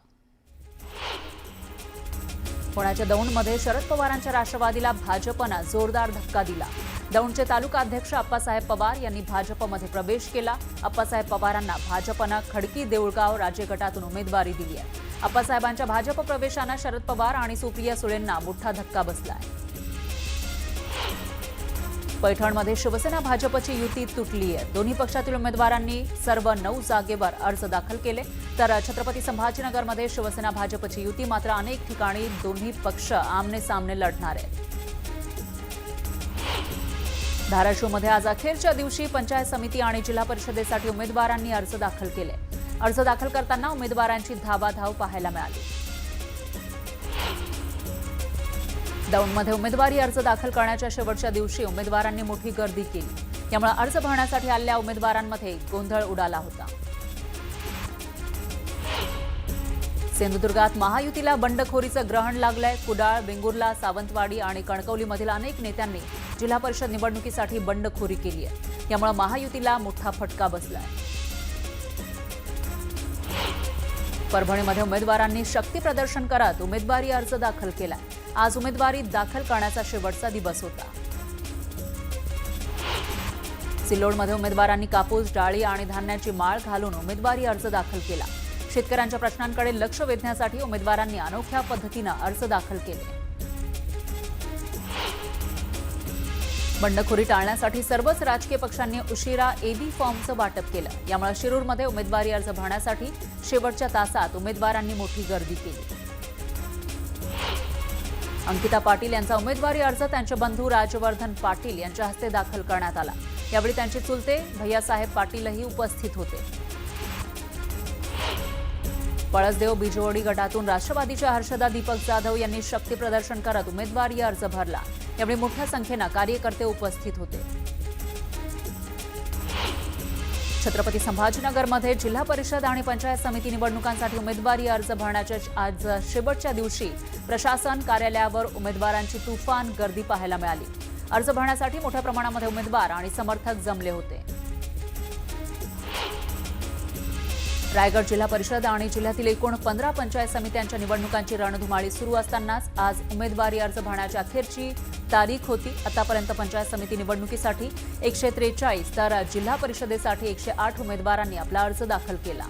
पुण्याच्या दौंडमध्ये शरद पवारांच्या राष्ट्रवादीला भाजपनं जोरदार धक्का दिला. दौंडचे तालुका अध्यक्ष अप्पासाहेब पवार यांनी भाजपमध्ये प्रवेश केला. अप्पासाहेब पवारांना भाजपनं खडकी देऊळगाव राज्य गटातून उमेदवारी दिली आहे. आप्पासाहेबांच्या भाजप प्रवेशानं शरद पवार आणि सुप्रिया सुळेंना मोठा धक्का बसलाय. पैठणमध्ये शिवसेना भाजपची युती तुटली आहे. दोन्ही पक्षातील उमेदवारांनी सर्व 9 जागेवर अर्ज दाखल केले, तर छत्रपती संभाजीनगरमध्ये शिवसेना भाजपची युती मात्र अनेक ठिकाणी दोन्ही पक्ष आमने सामने लढणार आहेत. धाराशिवमध्ये आज अखेरच्या दिवशी पंचायत समिती आणि जिल्हा परिषदेसाठी उमेदवारांनी अर्ज दाखल केले. अर्ज दाखल करताना उमेदवारांची धावाधाव पाहायला मिळाली. दौंडमध्ये उमेदवारी अर्ज दाखल करण्याच्या शेवटच्या दिवशी उमेदवारांनी मोठी गर्दी केली. यामुळे अर्ज भरण्यासाठी आलेल्या उमेदवारांमध्ये गोंधळ उडाला होता. सिंधुदुर्गात महायुतीला बंडखोरीचं ग्रहण लागलंय. कुडाळ, वेंगुर्ला, सावंतवाडी आणि कणकवलीमधील अनेक नेत्यांनी जिल्हा परिषद निवडणुकीसाठी बंडखोरी केली आहे. यामुळे महायुतीला मोठा फटका बसलाय. परभणीमध्ये उमेदवारांनी शक्ती प्रदर्शन करत उमेदवारी अर्ज दाखल केलाय. आज उमेदवारी दाखल करण्याचा शेवटचा दिवस होता. सिल्लोडमध्ये उमेदवारांनी कापूस, डाळी आणि धान्याची माळ घालून उमेदवारी अर्ज दाखल केला. शेतकऱ्यांच्या प्रश्नांकडे लक्ष वेधण्यासाठी उमेदवारांनी अनोख्या पद्धतीनं अर्ज दाखल केले. बंडखोरी टाळण्यासाठी सर्वच राजकीय पक्षांनी उशिरा एबी फॉर्मचं वाटप केलं. यामुळे शिरूरमध्ये उमेदवारी अर्ज भरण्यासाठी शेवटच्या तासात उमेदवारांनी मोठी गर्दी केली. अंकिता पाटील यांचा उमेदवारी अर्ज त्यांचे बंधू राजवर्धन पाटील यांच्या हस्ते दाखल करण्यात आला. यावेळी त्यांचे चुलते भैयासाहेब पाटीलही उपस्थित होते. पळसदेव बिजवडी गटातून राष्ट्रवादीच्या हर्षदा दीपक जाधव यांनी शक्ती प्रदर्शन करत उमेदवारी अर्ज भरला. यावेळी मोठ्या संख्येनं कार्यकर्ते उपस्थित होते. छत्रपती संभाजीनगरमध्ये जिल्हा परिषद आणि पंचायत समिती निवडणुकांसाठी उमेदवारी अर्ज भरण्याच्या आज शेवटच्या दिवशी प्रशासन कार्यालयावर उमेदवारांची तुफान गर्दी पाहायला मिळाली. अर्ज भरण्यासाठी मोठ्या प्रमाणामध्ये उमेदवार आणि समर्थक जमले होते. रायगड जिल्हा परिषद आणि जिल्ह्यातील एकूण 15 पंचायत समित्यांच्या निवडणुकांची रणधुमाळी सुरू असतानाच आज उमेदवारी अर्ज भरण्याची अखेरची तारीख होती. आतापर्यंत पंचायत समिती निवडणुकीसाठी 143 तर जिल्हा परिषदेसाठी 108 उमेदवारांनी आपला अर्ज दाखल केला.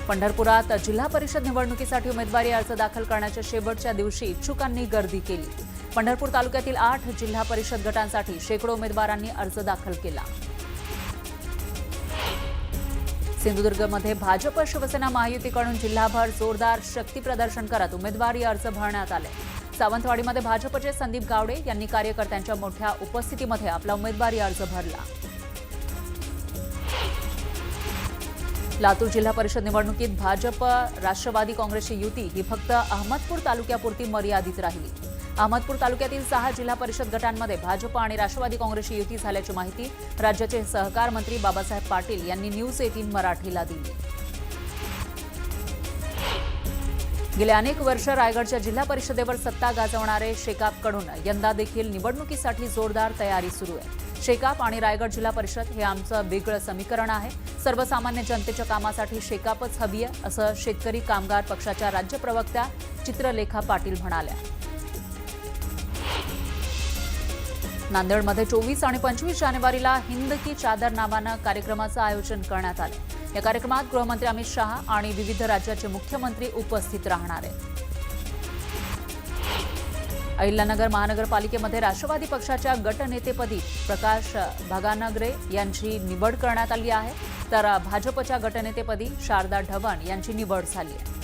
पंढरपुरात जिल्हा परिषद निवडणुकीसाठी उमेदवारी अर्ज दाखल करण्याच्या शेवटच्या दिवशी इच्छुकांनी गर्दी केली. पंढरपूर तालुक्यातील 8 जिल्हा परिषद गटांसाठी शेकडो उमेदवारांनी अर्ज दाखल केला. सिंधुदुर्गमध्ये भाजप शिवसेना महायुतीकडून जिल्हाभर जोरदार शक्ती प्रदर्शन करत उमेदवारी अर्ज भरण्यात आले. सावंतवाडीमध्ये भाजपचे संदीप गावडे यांनी कार्यकर्त्यांच्या मोठ्या उपस्थितीमध्ये आपला उमेदवारी अर्ज भरला. लातूर जिल्हा परिषद निवडणुकीत भाजप राष्ट्रवादी काँग्रेसची युती ही फक्त अहमदपूर तालुक्यापुरती मर्यादित राहिली. अहमदपूर तालुक्यातील 6 जिल्हा परिषद गटांमध्ये भाजप आणि राष्ट्रवादी काँग्रेसची युती झाल्याची माहिती राज्याचे सहकार मंत्री बाबासाहेब पाटील यांनी न्यूज 18 मराठीला दिली. गेल्या अनेक वर्ष रायगडच्या जिल्हा परिषदेवर सत्ता गाजवणारे शेकापकडून यंदा देखील निवडणुकीसाठी जोरदार तयारी सुरू आहे. शेकाप आणि रायगड जिल्हा परिषद हे आमचं वेगळं समीकरण आहे. सर्वसामान्य जनतेच्या कामासाठी शेकापच हवी आहे, असं शेतकरी कामगार पक्षाच्या राज्य प्रवक्त्या चित्रलेखा पाटील म्हणाल्या. नांदेडमध्ये 24 आणि 25 जानेवारीला हिंद की चादर नावानं कार्यक्रमाचं आयोजन करण्यात आलं. या कार्यक्रमात गृहमंत्री अमित शहा आणि विविध राज्याचे मुख्यमंत्री उपस्थित राहणार आहेत. अहिल्यानगर महानगरपालिकेमध्ये राष्ट्रवादी पक्षाच्या गटनेतेपदी प्रकाश भगानगरे यांची निवड करण्यात आली आहे, तर भाजपच्या गटनेतेपदी शारदा ढवण यांची निवड झाली आहे.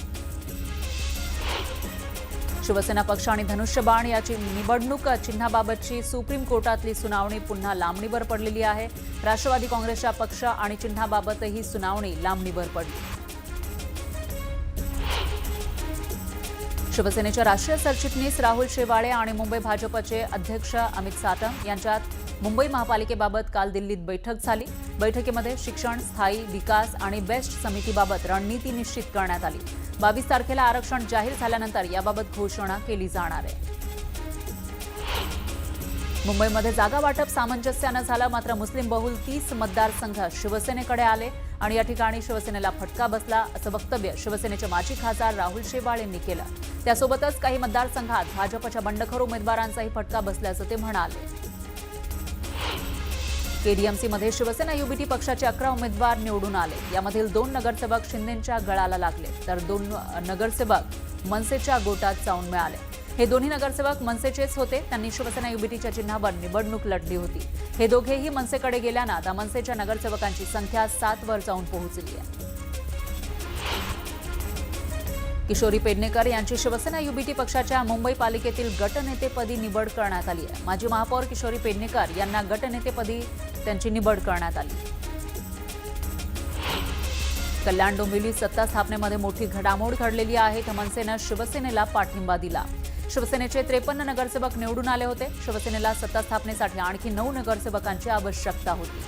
शिवसेना पक्ष आणि धनुष्यबाण याची निवडणूक चिन्हाबाबतची सुप्रीम कोर्टातली सुनावणी पुन्हा लांबणीवर पडलेली आहे. राष्ट्रवादी काँग्रेसच्या पक्ष आणि चिन्हाबाबतही सुनावणी लांबणीवर पडली. शिवसेनेच्या राष्ट्रीय सरचिटणीस राहुल शेवाळे आणि मुंबई भाजपचे अध्यक्ष अमित साटम यांच्यात मुंबई महापालिकेबाबत काल दिल्लीत बैठक झाली. बैठकीमध्ये शिक्षण, स्थायी विकास आणि बेस्ट समितीबाबत रणनीती निश्चित करण्यात आली. 22 तारखेला आरक्षण जाहीर झाल्यानंतर याबाबत घोषणा केली जाणार आहे. मुंबईमध्ये जागा वाटप सामंजस्यानं झालं, मात्र मुस्लिम बहुल 30 मतदारसंघ शिवसेनेकडे आले आणि या ठिकाणी शिवसेनेला फटका बसला, असं वक्तव्य शिवसेनेचे माजी खासदार राहुल शेवाळे यांनी केलं. त्यासोबतच काही मतदारसंघात भाजपच्या बंडखोर उमेदवारांचाही फटका बसल्याचं ते म्हणाले. केडीएमसीमध्ये शिवसेना युबीटी पक्षाचे 11 उमेदवार निवडून आले. यामधील 2 नगरसेवक शिंदेंच्या गळाला लागले तर 2 नगरसेवक मनसेच्या गोटात जाऊन मिळाले. हे दोन्ही नगरसेवक मनसेचेच होते. त्यांनी शिवसेना युबीटीच्या चिन्हावर निवडणूक लढली होती. हे दोघेही मनसेकडे गेल्यानं आता मनसेच्या नगरसेवकांची संख्या 7 वर जाऊन पोहोचली आहे. किशोरी पेडणेकर यांची शिवसेना युबीटी पक्षाच्या मुंबई पालिकेतील गटनेतेपदी निवड करण्यात आली आहे. माजी महापौर किशोरी पेडणेकर यांना गटनेतेपदी त्यांची निवड करण्यात आली. कल्याण डोंबिवली सत्ता स्थापनेमध्ये मोठी घडामोड घडलेली आहे. तर मनसेनं शिवसेनेला पाठिंबा दिला. शिवसेनेचे 53 नगरसेवक निवडून आले होते. शिवसेनेला सत्ता स्थापनेसाठी आणखी 9 नगरसेवकांची आवश्यकता होती.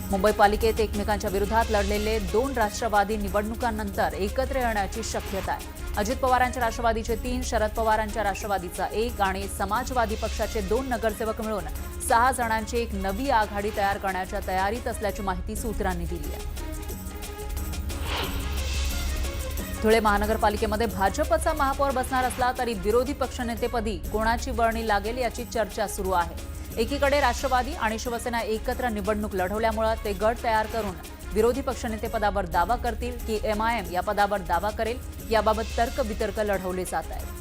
मुंबई पालिकेत एकमेकांच्या विरोधात लढलेले 2 राष्ट्रवादी निवडणुकांनंतर एकत्र येण्याची शक्यता आहे. अजित पवारांच्या राष्ट्रवादीचे 3, शरद पवारांच्या राष्ट्रवादीचा 1 आणि समाजवादी पक्षाचे 2 नगरसेवक मिळून 6 जणांची एक नवी आघाडी तयार करण्याच्या तयारीत असल्याची माहिती सूत्रांनी दिली आहे. धुळे महानगरपालिकेमध्ये भाजपचा महापौर बसणार असला तरी विरोधी पक्षनेतेपदी कोणाची वर्णी लागेल याची चर्चा सुरू आहे. एकीकडे राष्ट्रवादी आणि शिवसेना एकत्र निवडणूक लढवल्यामुळे ते गट तयार करून विरोधी पक्षनेतेपदावर दावा करतील की एमआयएम या पदावर दावा करेल याबाबत तर्कवितर्क लढवले जात आहेत.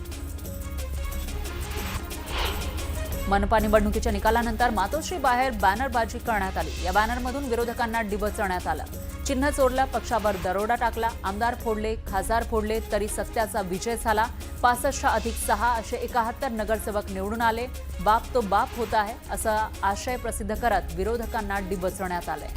मनपा निवडणुकीच्या निकालानंतर मातोश्री बाहेर बॅनरबाजी करण्यात आली. या बॅनरमधून विरोधकांना डिवचण्यात आलं. चिन्ह चोरलं, पक्षावर दरोडा टाकला, आमदार फोडले, खासदार फोडले तरी सत्याचा विजय झाला. 65+6 असे 71 नगरसेवक निवडून आले. बाप तो बाप होता है असा आशय प्रसिद्ध करत विरोधकांना डिवचण्यात आले.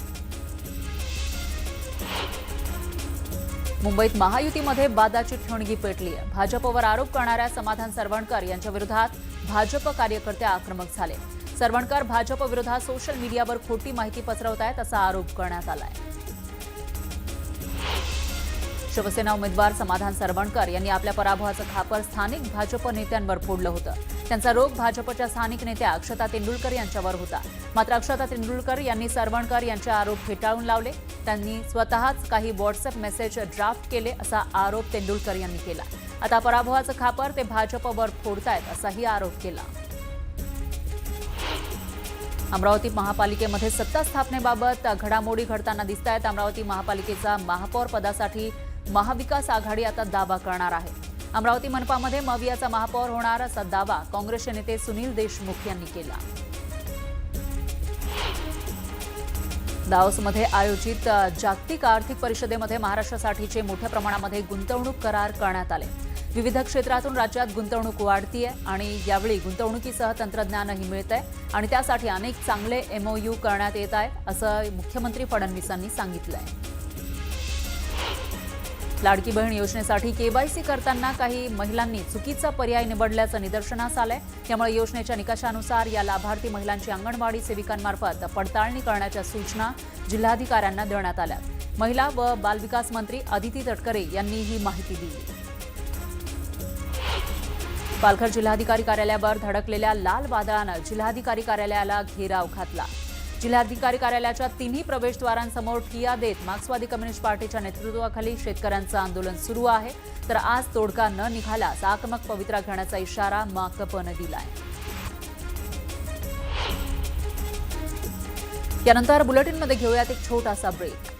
मुंबईत महायुतीमध्ये वादाची ठिणगी पेटली आहे. भाजपवर आरोप करणाऱ्या समाधान सरवणकर यांच्या विरोधात भाजप कार्यकर्ते आक्रमक झाले. सरवणकर भाजप विरोधात सोशल मीडियावर खोटी माहिती पसरवत आहेत असा आरोप करण्यात आला आहे. शिवसेना उमेदवार समाधान सरवणकर यांनी आपल्या पराभवाचं खापर स्थानिक भाजप नेत्यांवर फोडलं होतं. त्यांचा रोग भाजपच्या स्थानिक नेत्या अक्षता तेंडुलकर यांच्यावर होता. मात्र अक्षता तेंडुलकर यांनी सरवणकर यांचे आरोप फेटाळून लावले. त्यांनी स्वतःच काही व्हॉट्सअप मेसेज ड्राफ्ट केले असा आरोप तेंडुलकर यांनी केला. आता पराभवाचं खापर ते भाजपवर फोडतायत असाही आरोप केला. अमरावती महापालिकेमध्ये सत्ता स्थापनेबाबत घडामोडी घडताना दिसत आहेत. अमरावती महापालिकेचा महापौर पदासाठी महाविकास आघाडी आता दावा करणार आहे. अमरावती मनपामध्ये मवियाचा महापौर होणार असा दावा काँग्रेसचे नेते सुनील देशमुख यांनी केला. दाओसमध्ये आयोजित जागतिक आर्थिक परिषदेमध्ये महाराष्ट्रासाठीचे मोठ्या प्रमाणामध्ये गुंतवणूक करार करण्यात आले. विविध क्षेत्रातून राज्यात गुंतवणूक वाढतीये आणि यावेळी गुंतवणुकीसह तंत्रज्ञानही मिळतंय आणि त्यासाठी अनेक चांगले MOU करण्यात येत आहेत असं मुख्यमंत्री फडणवीसांनी सांगितलंय. लाडकी बहीण योजनेसाठी KYC करताना काही महिलांनी चुकीचा पर्याय निवडल्याचं निदर्शनास आलंय. त्यामुळे योजनेच्या निकषानुसार या लाभार्थी महिलांची अंगणवाडी सेविकांमार्फत पडताळणी करण्याच्या सूचना जिल्हाधिकाऱ्यांना देण्यात आल्या. महिला व बालविकास मंत्री अदिती तटकरे यांनी ही माहिती दिली. पालघर जिल्हाधिकारी कार्यालयावर धडकलेल्या लाल वादळानं जिल्हाधिकारी कार्यालयाला घेराव घातला. जिल्हाधिकारी कार्यालयाच्या 3ही प्रवेशद्वारांसमोर ठिय्या देत मार्क्सवादी कम्युनिस्ट पार्टीच्या नेतृत्वाखाली शेतकऱ्यांचं आंदोलन सुरू आहे. तर आज तोडगा न निघाल्यास आक्रमक पवित्रा घेण्याचा इशारा माकपनं दिलाय. यानंतर बुलेटिनमध्ये घेऊयात एक छोटासा ब्रेक.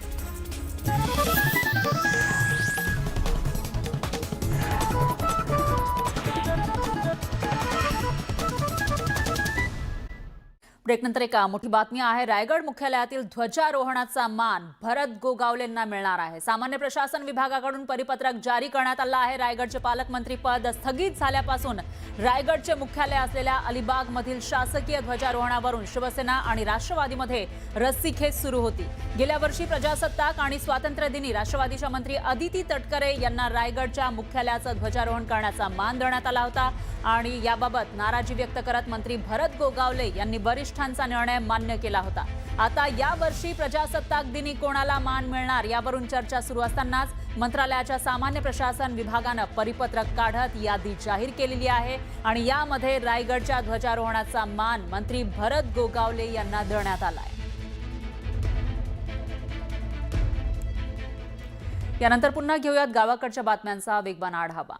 ब्रेकनंतर एक मोठी बातमी आहे. रायगड मुख्यालयातील ध्वजारोहणाचा मान भरत गोगावलेंना मिळणार आहे. सामान्य प्रशासन विभागाकडून परिपत्रक जारी करण्यात आलं आहे. रायगडचे पालकमंत्री पद स्थगित झाल्यापासून रायगडचे मुख्यालय असलेल्या अलिबागमधील शासकीय ध्वजारोहणावरून शिवसेना आणि राष्ट्रवादीमध्ये रस्सीखेच सुरू होती. गेल्या वर्षी प्रजासत्ताक आणि स्वातंत्र्य दिनी राष्ट्रवादीच्या मंत्री अदिती तटकरे यांना रायगडच्या मुख्यालयाचं ध्वजारोहण करण्याचा मान देण्यात आला होता आणि याबाबत नाराजी व्यक्त करत मंत्री भरत गोगावले यांनी वरिष्ठांचा निर्णय मान्य केला होता. आता यावर्षी प्रजासत्ताक दिनी कोणाला मान मिळणार यावरून चर्चा सुरू असतानाच मंत्रालयाच्या सामान्य प्रशासन विभागानं परिपत्रक काढत यादी जाहीर केलेली आहे आणि यामध्ये रायगडच्या ध्वजारोहणाचा मान मंत्री भरत गोगावले यांना देण्यात आला आहे. यानंतर पुन्हा घेऊयात गावाकडच्या बातम्यांचा वेगवान आढावा.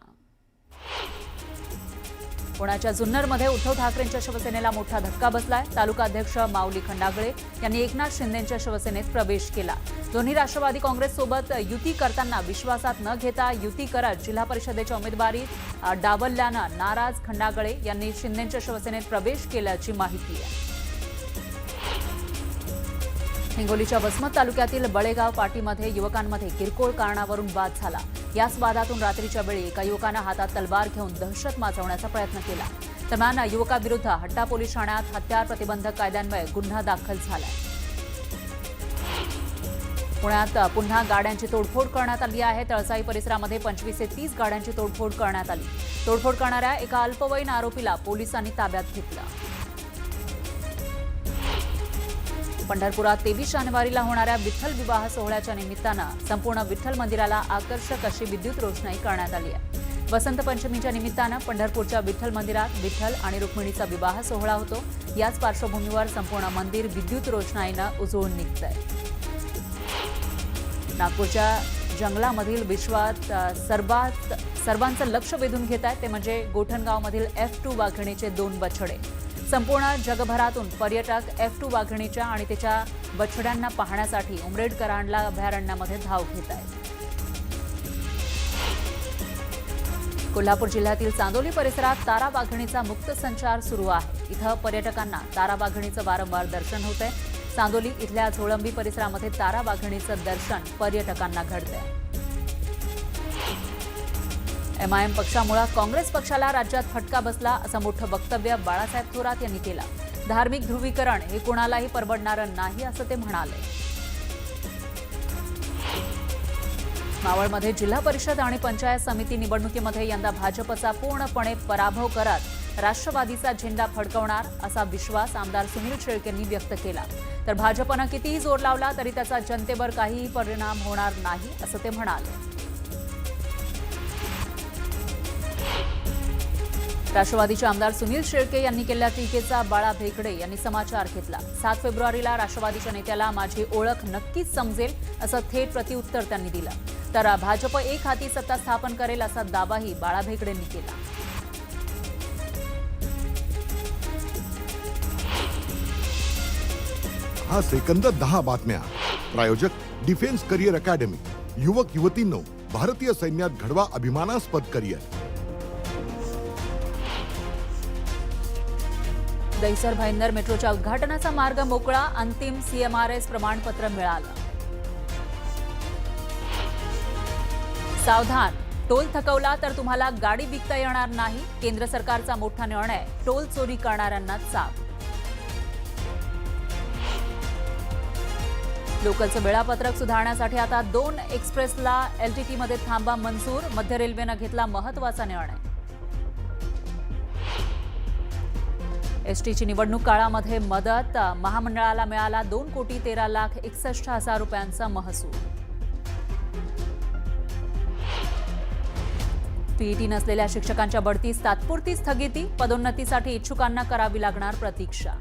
पुण्याच्या जुन्नरमध्ये उद्धव ठाकरेंच्या शिवसेनेला मोठा धक्का बसलाय. तालुका अध्यक्ष माऊली खंडागळे यांनी एकनाथ शिंदेंच्या शिवसेनेत प्रवेश केला. दोन्ही राष्ट्रवादी काँग्रेससोबत युती करताना विश्वासात न घेता युती करत जिल्हा परिषदेच्या उमेदवारी डावलल्यानं नाराज खंडागळे यांनी शिंदेंच्या शिवसेनेत प्रवेश केल्याची माहिती आहे. हिंगोलीच्या वसमत तालुक्यातील बळेगाव पाटीमध्ये युवकांमध्ये किरकोळ कारणावरून वाद झाला. याच वादातून रात्रीच्या वेळी एका युवकानं हातात तलवार घेऊन दहशत माजवण्याचा प्रयत्न केला. दरम्यान युवकाविरुद्ध हट्टा पोलीस ठाण्यात हत्यार प्रतिबंधक कायद्यान्वये गुन्हा दाखल झालाय. पुण्यात पुन्हा गाड्यांची तोडफोड करण्यात आली आहे. तळसाई परिसरामध्ये 25 ते 30 गाड्यांची तोडफोड करण्यात आली. तोडफोड करणाऱ्या एका अल्पवयीन आरोपीला पोलिसांनी ताब्यात घेतलं. पंढरपुरात 23 जानेवारीला होणाऱ्या विठ्ठल विवाह सोहळ्याच्या निमित्तानं संपूर्ण विठ्ठल मंदिराला आकर्षक अशी विद्युत रोषणाई करण्यात आली आहे. वसंत पंचमीच्या निमित्तानं पंढरपूरच्या विठ्ठल मंदिरात विठ्ठल आणि रुक्मिणीचा विवाह सोहळा होतो. याच पार्श्वभूमीवर संपूर्ण मंदिर विद्युत रोषणाईनं उजळून निघतंय. नागपूरच्या जंगलामधील विश्वात सर्वांचं लक्ष वेधून घेत आहे ते म्हणजे गोठणगावमधील F2 वाघिणीचे 2 बछडे. संपूर्ण जगभरातून पर्यटक F2 वाघिणीच्या आणि तिच्या बछड्यांना पाहण्यासाठी उमरेड करांडला अभयारण्यामध्ये धाव घेत आहेत. कोल्हापूर जिल्ह्यातील चांदोली परिसरात तारा वाघिणीचा मुक्त संचार सुरू आहे. इथं पर्यटकांना तारा वाघिणीचं वारंवार दर्शन होतंय. चांदोली इथल्या झोळंबी परिसरामध्ये तारा वाघिणीचं दर्शन पर्यटकांना घडतंय. MIM पक्षामुळे काँग्रेस पक्षाला राज्यात फटका बसला असं मोठं वक्तव्य बाळासाहेब थोरात यांनी केलं. धार्मिक ध्रुवीकरण हे कोणालाही परवडणारं नाही असं ते म्हणाले. मावळमध्ये जिल्हा परिषद आणि पंचायत समिती निवडणुकीमध्ये यंदा भाजपचा पूर्णपणे पराभव करत राष्ट्रवादीचा झेंडा फडकवणार असा विश्वास आमदार सुनील शेळकेंनी व्यक्त केला. तर भाजपनं कितीही जोर लावला तरी त्याचा जनतेवर काहीही परिणाम होणार नाही असं ते म्हणाले. राष्ट्रवादीचे आमदार सुनील शेळके यांनी केलेल्या टीकेचा बाळा भेकडे यांनी समाचार घेतला. 7 फेब्रुवारीला राष्ट्रवादीच्या नेत्याला माझी ओळख नक्कीच समजेल असं थेट प्रत्युत्तर त्यांनी दिलं. तर भाजप एक हाती सत्ता स्थापन करेल असा दावाही बाळा भेकडेंनी केला. हा सेकंद 10 बातम्या. प्रायोजक डिफेन्स करिअर अकॅडमी. युवक युवतींनो, भारतीय सैन्यात घडवा अभिमानास्पद करिअर. दहिसर भाईंदर मेट्रोच्या उद्घाटनाचा मार्ग मोकळा. अंतिम CMRS प्रमाणपत्र मिळालं. सावधान, टोल थकवला तर तुम्हाला गाडी विकता येणार नाही. केंद्र सरकारचा मोठा निर्णय. टोल चोरी करणाऱ्यांना चाप. लोकलचं वेळापत्रक सुधारण्यासाठी आता 2 एक्सप्रेसला LTT मध्ये थांबा मंजूर. मध्य रेल्वेनं घेतला महत्त्वाचा निर्णय. STची निवडणूक काळामध्ये मदत. महामंडळाला मिळाला 2,13,61,000 रुपयांचा महसूल. PET नसलेल्या शिक्षकांच्या बढतीस तात्पुरती स्थगिती. पदोन्नतीसाठी इच्छुकांना करावी लागणार प्रतीक्षा.